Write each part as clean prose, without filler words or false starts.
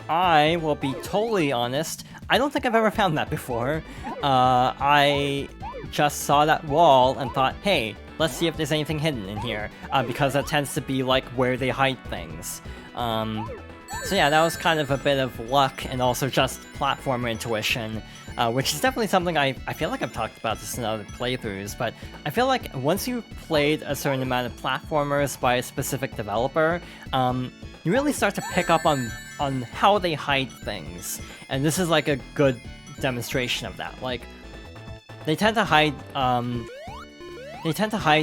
I will be totally honest, I don't think I've ever found that before. I just saw that wall and thought, hey, let's see if there's anything hidden in here, because that tends to be like where they hide things. So yeah, that was kind of a bit of luck and also just platformer intuition, which is definitely something I feel like I've talked about this in other playthroughs, but I feel like once you've played a certain amount of platformers by a specific developer, you really start to pick up on how they hide things, and this is like a good demonstration of that. Like, they tend to hide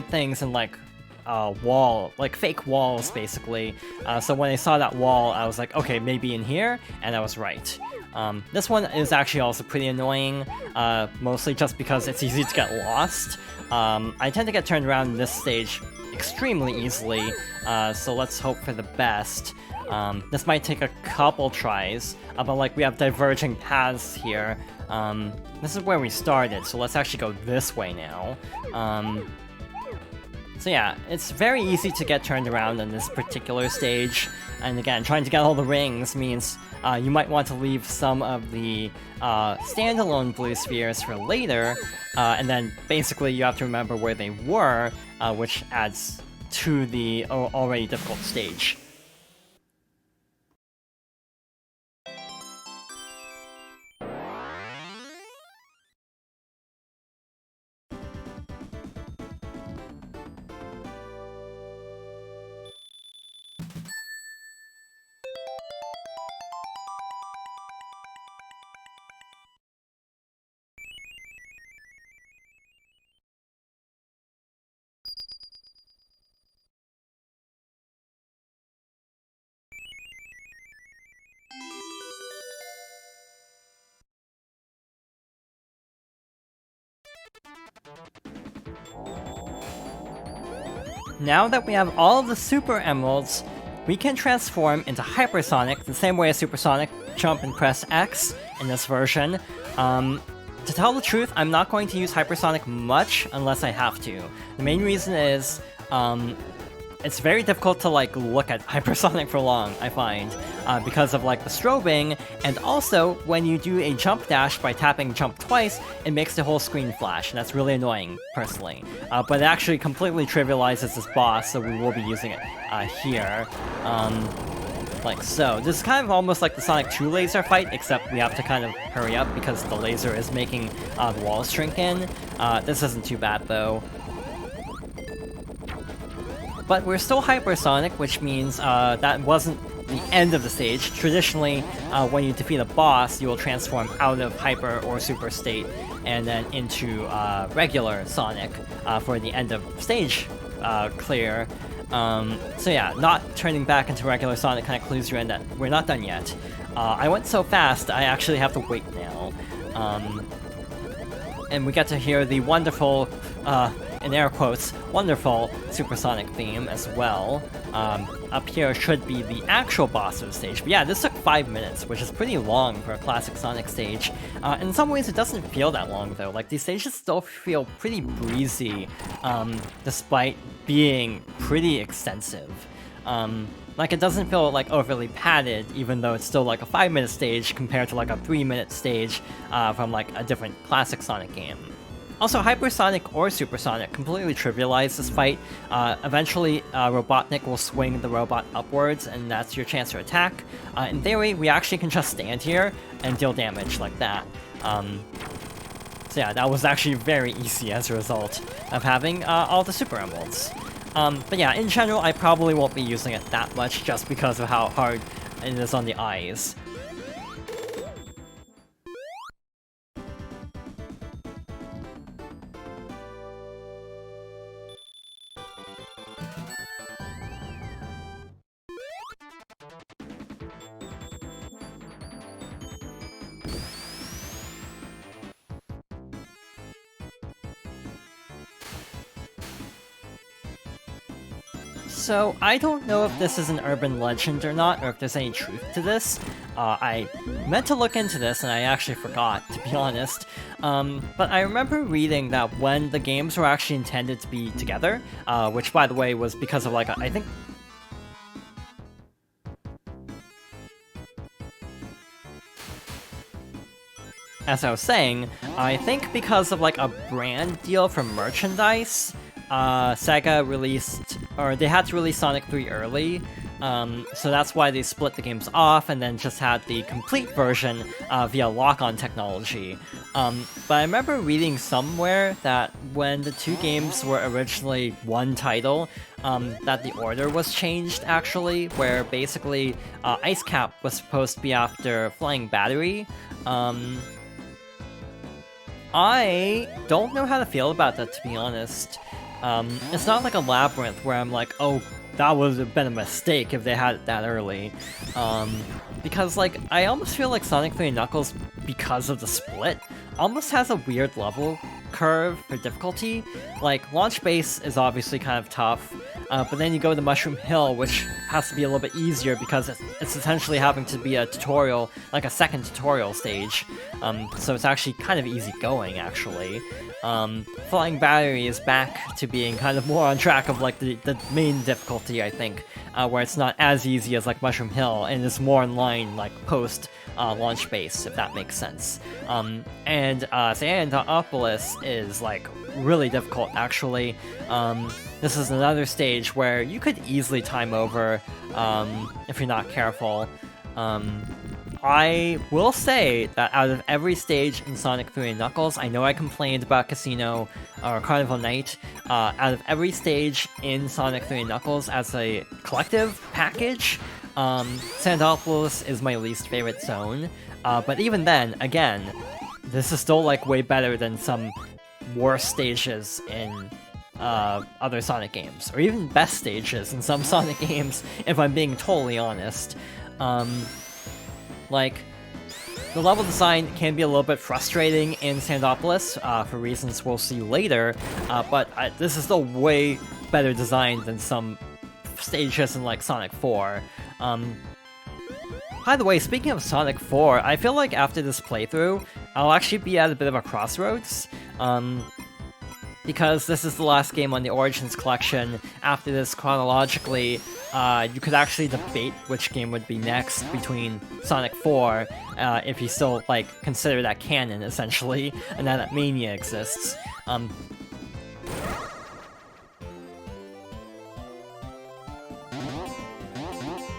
things in like fake walls, basically. So when I saw that wall, I was like, okay, maybe in here, and I was right. This one is actually also pretty annoying, mostly just because it's easy to get lost. I tend to get turned around in this stage extremely easily, so let's hope for the best. This might take a couple tries, but like we have diverging paths here. This is where we started, so let's actually go this way now. So yeah, it's very easy to get turned around on this particular stage, and again, trying to get all the rings means you might want to leave some of the standalone blue spheres for later, and then basically you have to remember where they were, which adds to the already difficult stage. Now that we have all of the Super Emeralds, we can transform into Hypersonic the same way as Supersonic, jump and press X in this version. To tell the truth, I'm not going to use Hypersonic much unless I have to. The main reason is, it's very difficult to like look at Hypersonic for long, I find, because of like the strobing, and also when you do a jump dash by tapping jump twice, it makes the whole screen flash, and that's really annoying, personally. But it actually completely trivializes this boss, so we will be using it here. Like so. This is kind of almost like the Sonic 2 laser fight, except we have to kind of hurry up because the laser is making the walls shrink in. This isn't too bad though. But we're still Hypersonic, which means that wasn't the end of the stage. Traditionally, when you defeat a boss, you will transform out of Hyper or Super state and then into regular Sonic for the end of stage clear. So yeah, not turning back into regular Sonic kind of clues you in that we're not done yet. I went so fast, I actually have to wait now. And we get to hear the wonderful, in air quotes, wonderful Supersonic theme as well. Up here should be the actual boss of the stage. But yeah, this took 5 minutes, which is pretty long for a classic Sonic stage. In some ways, it doesn't feel that long, though. Like, these stages still feel pretty breezy, despite being pretty extensive. Like, it doesn't feel, like, overly padded, even though it's still, like, a 5-minute stage compared to, like, a 3-minute stage from, like, a different classic Sonic game. Also, Hypersonic or Supersonic completely trivialize this fight. Eventually, Robotnik will swing the robot upwards, and that's your chance to attack. In theory, we actually can just stand here and deal damage like that. So yeah, that was actually very easy as a result of having all the Super Emeralds. But yeah, in general, I probably won't be using it that much just because of how hard it is on the eyes. So, I don't know if this is an urban legend or not, or if there's any truth to this. I meant to look into this, and I actually forgot, to be honest. But I remember reading that when the games were actually intended to be together, which, by the way, was because of, like, I think... as I was saying, I think because of like a brand deal for merchandise, Sega released, or they had to release Sonic 3 early, so that's why they split the games off and then just had the complete version via lock-on technology. But I remember reading somewhere that when the two games were originally one title, that the order was changed actually, where basically Ice Cap was supposed to be after Flying Battery. I don't know how to feel about that, to be honest. It's not like a Labyrinth where I'm like, oh, that would have been a mistake if they had it that early. Because, like, I almost feel like Sonic 3 and Knuckles, because of the split, almost has a weird level curve for difficulty. Like, Launch Base is obviously kind of tough, but then you go to Mushroom Hill, which has to be a little bit easier because it's essentially having to be a tutorial, like a second tutorial stage. So it's actually kind of easy going, actually. Flying Battery is back to being kind of more on track of like the main difficulty, I think, where it's not as easy as like Mushroom Hill and is more in line like post Launch Base, if that makes sense. And Sandopolis is like really difficult, actually. This is another stage where you could easily time over if you're not careful. I will say that out of every stage in Sonic 3 and Knuckles, I know I complained about Casino or Carnival Night, out of every stage in Sonic 3 and Knuckles as a collective package, Sandopolis is my least favorite zone. But even then, again, this is still like way better than some worse stages in other Sonic games, or even best stages in some Sonic games, if I'm being totally honest. Like, the level design can be a little bit frustrating in Sandopolis, for reasons we'll see later, but this is still way better designed than some stages in, like, Sonic 4. By the way, speaking of Sonic 4, I feel like after this playthrough, I'll actually be at a bit of a crossroads, because this is the last game on the Origins collection. After this, chronologically, you could actually debate which game would be next between Sonic 4, if you still, like, consider that canon, essentially, and that Mania exists.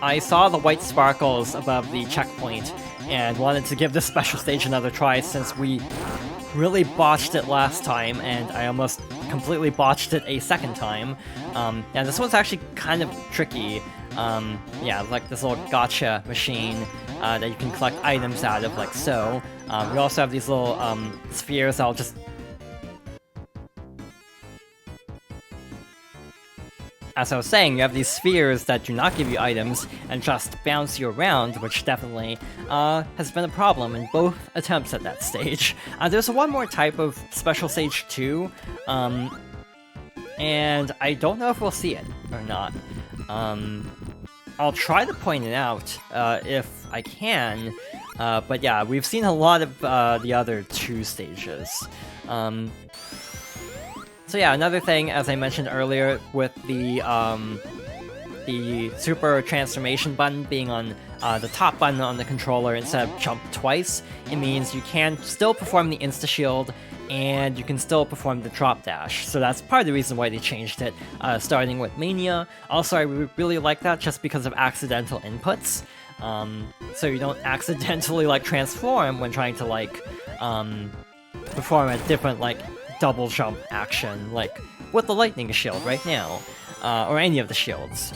I saw the white sparkles above the checkpoint, and wanted to give this special stage another try since we really botched it last time, and I almost completely botched it a second time. Yeah, this one's actually kind of tricky. Yeah, like this little gotcha machine that you can collect items out of, like so. We also have these little spheres I'll just... As I was saying, you have these spheres that do not give you items and just bounce you around, which definitely has been a problem in both attempts at that stage. There's one more type of special stage too, and I don't know if we'll see it or not. I'll try to point it out if I can, but yeah, we've seen a lot of the other two stages. So yeah, another thing, as I mentioned earlier, with the super transformation button being on the top button on the controller instead of jump twice, it means you can still perform the insta-shield, and you can still perform the drop dash. So that's part of the reason why they changed it, starting with Mania. Also, I really like that just because of accidental inputs. So you don't accidentally, like, transform when trying to, like, perform a different, like, double jump action, like with the lightning shield right now, or any of the shields.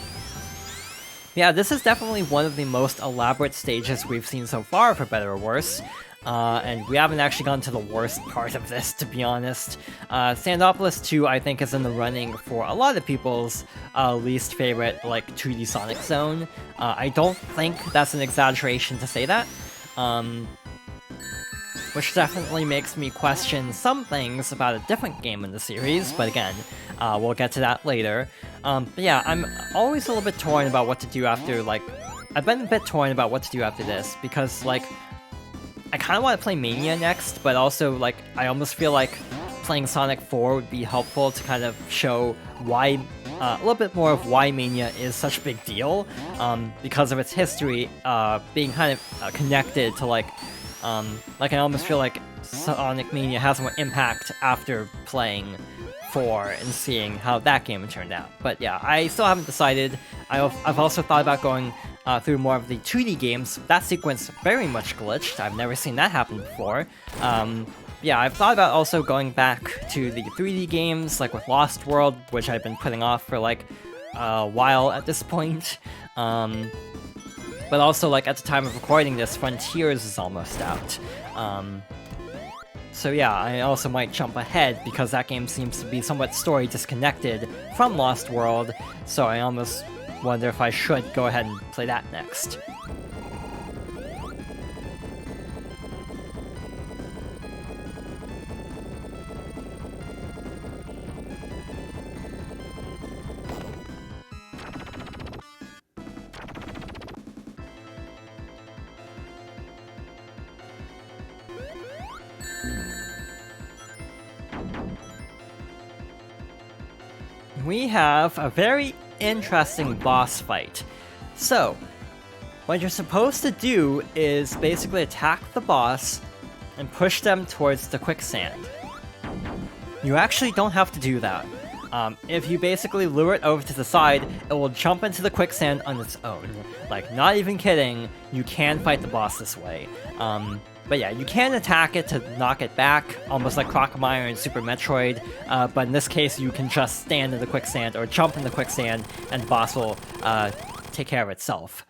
Yeah, this is definitely one of the most elaborate stages we've seen so far, for better or worse, and we haven't actually gotten to the worst part of this, to be honest. Sandopolis 2, I think, is in the running for a lot of people's least favorite, like, 2D Sonic zone. I don't think that's an exaggeration to say that. Which definitely makes me question some things about a different game in the series, but again, we'll get to that later. But yeah, I'm always a little bit torn about what to do after, like... I've been a bit torn about what to do after this, because, like, I kind of want to play Mania next, but also, like, I almost feel like playing Sonic 4 would be helpful to kind of show why... a little bit more of why Mania is such a big deal, because of its history being kind of connected to, like, Like I almost feel like Sonic Mania has more impact after playing 4 and seeing how that game turned out. But yeah, I still haven't decided. I've also thought about going through more of the 2D games. That sequence very much glitched. I've never seen that happen before. Yeah, I've thought about also going back to the 3D games, like with Lost World, which I've been putting off for like a while at this point. But also, like, at the time of recording this, Frontiers is almost out. So yeah, I also might jump ahead, because that game seems to be somewhat story disconnected from Lost World, so I almost wonder if I should go ahead and play that next. We have a very interesting boss fight. So, what you're supposed to do is basically attack the boss and push them towards the quicksand. You actually don't have to do that. If you basically lure it over to the side, it will jump into the quicksand on its own. Like, not even kidding, you can fight the boss this way. But yeah, you can attack it to knock it back, almost like Crocomire in Super Metroid, but in this case you can just stand in the quicksand or jump in the quicksand and the boss will take care of itself.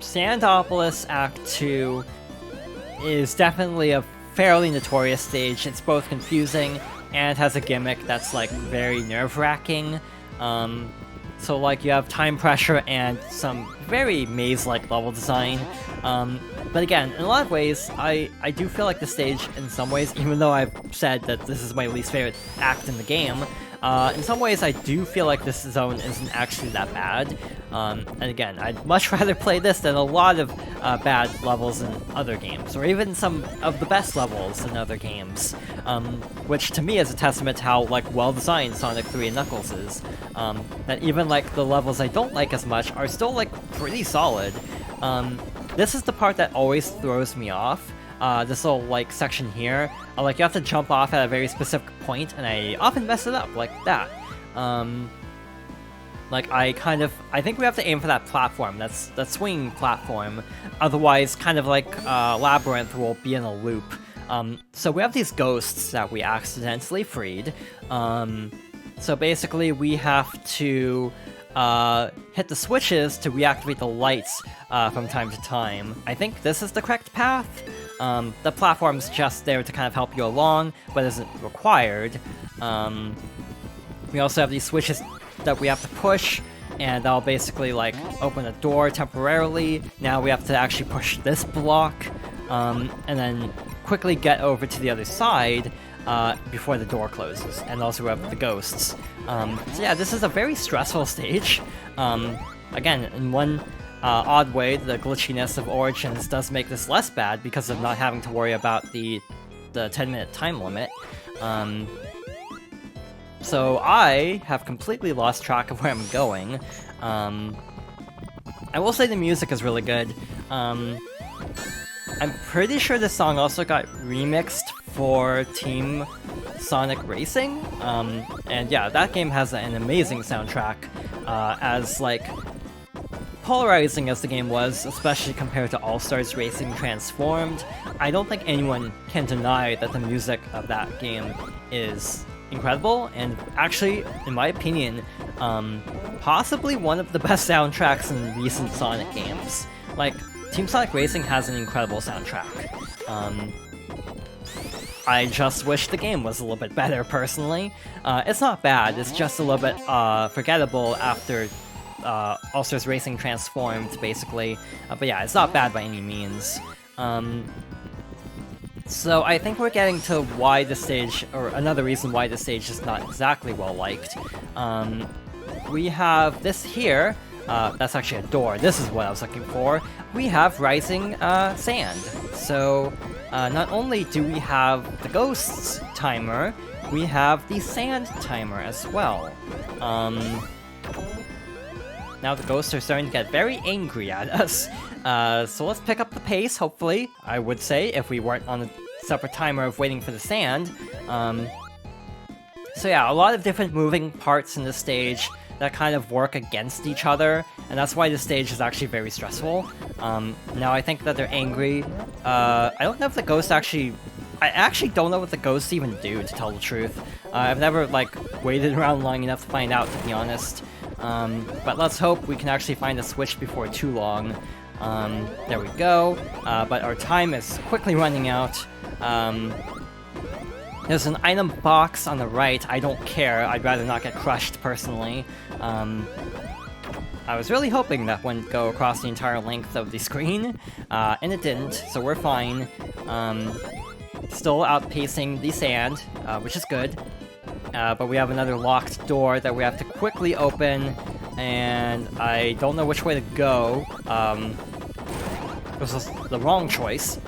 Sandopolis Act 2 is definitely a fairly notorious stage. It's both confusing and has a gimmick that's like very nerve-wracking. So like you have time pressure and some very maze-like level design. But again, in a lot of ways, I do feel like the stage, in some ways, even though I've said that this is my least favorite act in the game, in some ways I do feel like this zone isn't actually that bad. And again, I'd much rather play this than a lot of bad levels in other games, or even some of the best levels in other games, which to me is a testament to how like well-designed Sonic 3 and Knuckles is. That even like the levels I don't like as much are still like pretty solid. This is the part that always throws me off. This little like section here, like you have to jump off at a very specific point, and I often mess it up like that. Like I think we have to aim for that platform, that swinging platform, otherwise kind of like Labyrinth will be in a loop. So we have these ghosts that we accidentally freed. So basically we have to hit the switches to reactivate the lights from time to time. I think this is the correct path. The platform's just there to kind of help you along, but isn't required. We also have these switches that we have to push, and that'll basically like open a door temporarily. Now we have to actually push this block, and then quickly get over to the other side before the door closes. And also we have the ghosts. So yeah, this is a very stressful stage. Again, in one odd way, the glitchiness of Origins does make this less bad because of not having to worry about the 10-minute time limit. So I have completely lost track of where I'm going. I will say the music is really good. I'm pretty sure this song also got remixed for Team Sonic Racing. And yeah, that game has an amazing soundtrack. As like polarizing as the game was, especially compared to All-Stars Racing Transformed, I don't think anyone can deny that the music of that game is incredible, and actually, in my opinion, possibly one of the best soundtracks in recent Sonic games. Like, Team Sonic Racing has an incredible soundtrack. I just wish the game was a little bit better, personally. It's not bad, it's just a little bit forgettable after All-Stars Racing Transformed, basically. But yeah, it's not bad by any means. So I think we're getting to why the stage, or another reason why the stage is not exactly well liked. We have this here. That's actually a door. This is what I was looking for. We have rising sand. So not only do we have the ghosts timer, we have the sand timer as well. Now the ghosts are starting to get very angry at us. So let's pick up the pace, hopefully, I would say, if we weren't on a separate timer of waiting for the sand. So yeah, a lot of different moving parts in the stage that kind of work against each other, and that's why the stage is actually very stressful. Now I think that they're angry. I don't know if the ghosts actually... I actually don't know what the ghosts even do, to tell the truth. I've never, like, waited around long enough to find out, to be honest. But let's hope we can actually find a switch before too long. There we go. But our time is quickly running out. There's an item box on the right. I don't care. I'd rather not get crushed, personally. I was really hoping that wouldn't go across the entire length of the screen, and it didn't, so we're fine. Still outpacing the sand, which is good. But we have another locked door that we have to quickly open, and I don't know which way to go. This was the wrong choice.